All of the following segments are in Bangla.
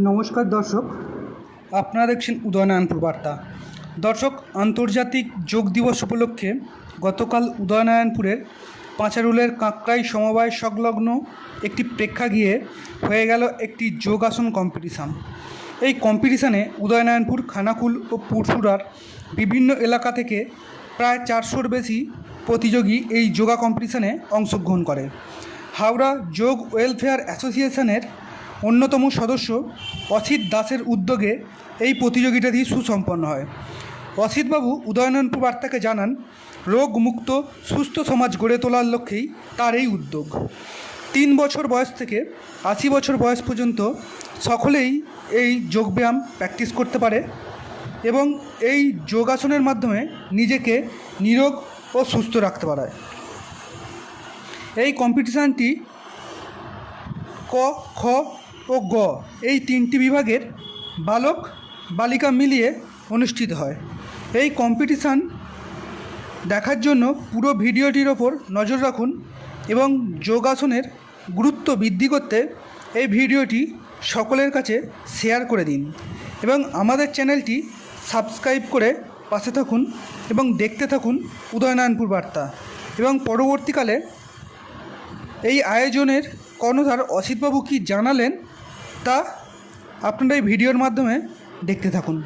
নমস্কার দর্শক, আপনারা দেখছেন উদয়নারায়ণপুর বার্তা। দর্শক, আন্তর্জাতিক যোগ দিবস উপলক্ষে গতকাল উদয়নারায়ণপুরের পাঁচারুলের কাঁকড়াই সমবায় সংলগ্ন একটি প্রেক্ষাগৃহে হয়ে গেল একটি যোগাসন কম্পিটিশান। এই কম্পিটিশানে উদয়নারায়ণপুর, খানাকুল ও পুরসুরার বিভিন্ন এলাকা থেকে প্রায় 400-র বেশি প্রতিযোগী এই যোগা কম্পিটিশানে অংশগ্রহণ করে। হাওড়া যোগ ওয়েলফেয়ার অ্যাসোসিয়েশনের অন্যতম সদস্য অসিত দাসের উদ্যোগে এই প্রতিযোগিতাটি সুসম্পন্ন হয়। অসিতবাবু উদয়নারায়ণপুর বার্তাকে জানান, রোগমুক্ত সুস্থ সমাজ গড়ে তোলার লক্ষ্যেই তার এই উদ্যোগ। 3 বছর বয়স থেকে 80 বছর বয়স পর্যন্ত সকলেই এই যোগব্যায়াম প্র্যাকটিস করতে পারে এবং এই যোগাসনের মাধ্যমে নিজেকে নিরোগ ও সুস্থ রাখতে পারে। এই কম্পিটিশানটি ক, খ ও গ এই 3টি বিভাগের বালক বালিকা মিলিয়ে অনুষ্ঠিত হয়। এই কম্পিটিশান দেখার জন্য পুরো ভিডিওটির ওপর নজর রাখুন এবং যোগাসনের গুরুত্ব বৃদ্ধি করতে এই ভিডিওটি সকলের কাছে শেয়ার করে দিন এবং আমাদের চ্যানেলটি সাবস্ক্রাইব করে পাশে থাকুন এবং দেখতে থাকুন উদয়নারায়ণপুর বার্তা। এবং পরবর্তীকালে এই আয়োজনের কর্ণধার অসিতবাবু কী জানালেন তা আপনারা এই ভিডিওর মাধ্যমে দেখতে থাকুন।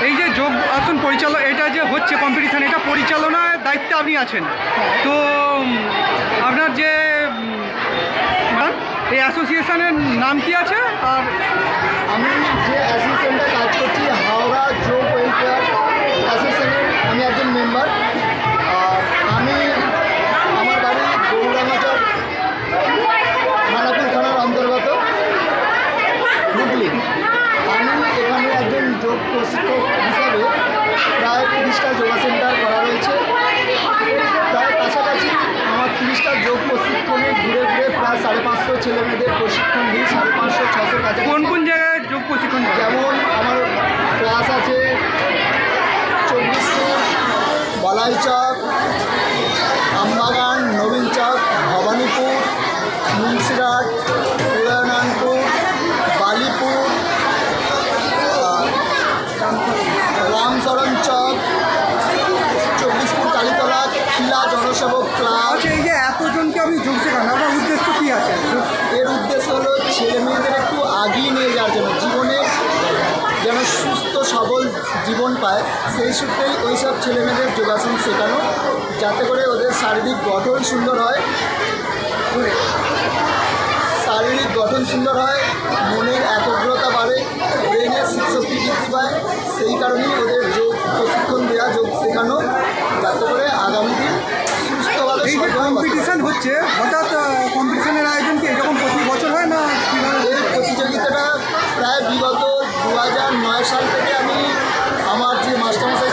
এই যে যোগ আসন পরিচালনা, এটা যে হচ্ছে কম্পিটিশান, এটা পরিচালনার দায়িত্বে আপনি আছেন, তো আপনার যে এই অ্যাসোসিয়েশনের নাম কি আছে? আর আমি যে অ্যাসোসিয়েশনটা কাজ করছি, হাওড়া যোগ ওয়েলফেয়ার অ্যাসোসিয়েশনের আমি একজন মেম্বার। আর আমি আমার বাড়ি গৌরাঙ্গাচর, খানাকুল থানার অন্তর্গত হুগলি। আমি এখানে একজন যোগ প্রশিক্ষক হিসাবে প্রায় 30টা যোগা সেন্টার করা রয়েছে। প্রায় কাছাকাছি আমার 30টা যোগ প্রশিক্ষণে ঘুরে ঘুরে প্রায় 550 ছেলেমেয়েদের প্রশিক্ষণ দিই। 550-600 কাছে। কোন কোন জায়গায় যোগ প্রশিক্ষণ? যেমন আমার ক্লাস আছে 24 বলাইচক, আমবাগান, নবীন চক, ভবানীপুর, মুন্সিরহাট, উদয়নারায়ণপুর, বালিপুর, রামচরণ চক, 24 কালীতলা, খিলা জনসেবক ক্লাব। এই যে এতজনকে আপনি যোগ শেখান, আপনার উদ্দেশ্য কী আছে? এর উদ্দেশ্য হলো ছেলেমেয়েদের একটু আগিয়ে নিয়ে যাওয়ার জন্য, জীবনে যেন সুস্থ সবল জীবন পায়, সেই সূত্রেই ওইসব ছেলেমেয়েদের যোগাসন শেখানো, যাতে করে ওদের শারীরিক গঠন সুন্দর হয়, মনের একাগ্রতা বাড়ে, ব্রেনের স্মৃতিশক্তি বৃদ্ধি পায়। সেই কারণেই ওদের যোগ প্রশিক্ষণ দেওয়া, যোগ শেখানো, যাতে করে আগামী দিন সুস্থভাবে। এই যে কম্পিটিশান হচ্ছে, হঠাৎ কম্পিটিশানের আয়োজন কি এরকম প্রতি বছর হয় না? এই প্রতিযোগিতাটা প্রায় বিগত 2009 সাল থেকে আমি আমার যে মাস্টারমশাই